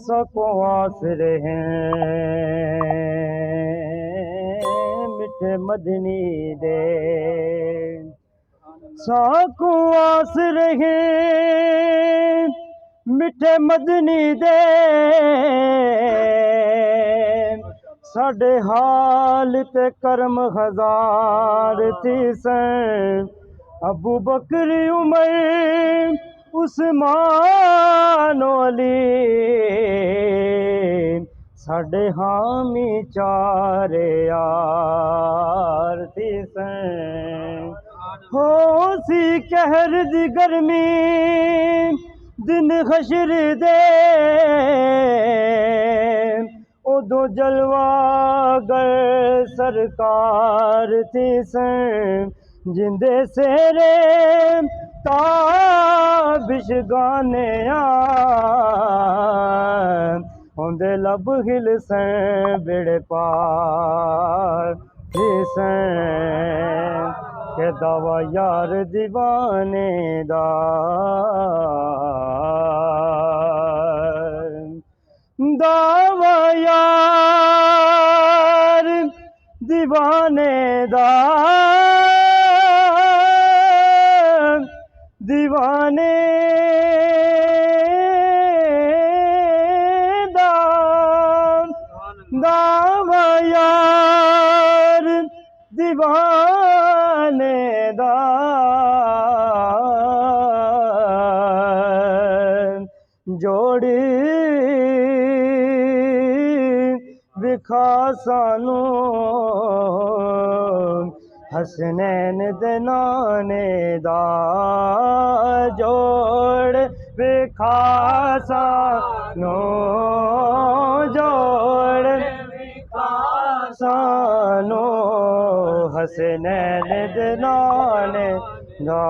सको आसरे हैं मिठे मदनी दे साको आसरे हैं मिठे मदनी दे साडे हाल ते करम हजार थी सन अबू बकर उमर उस्मान अली साडे हामी चारे यार थी सन हो सी कहर दी गर्मी दिन हशर दे उदो जलवागर सरकार थी सन जिंदे सेरे ताबिश गाने होंदे लब हिल सन बेड़े पार थी सन के दावा यार दीवाने दा दावा यार दीवाने दा दीवाने दा दावा यार दीवाने दा जोड़ी विखा सानू हसनैन दे नाने दा जोड़ विखा सानू जोड़ विखा सानू हसनैन दे नाने दा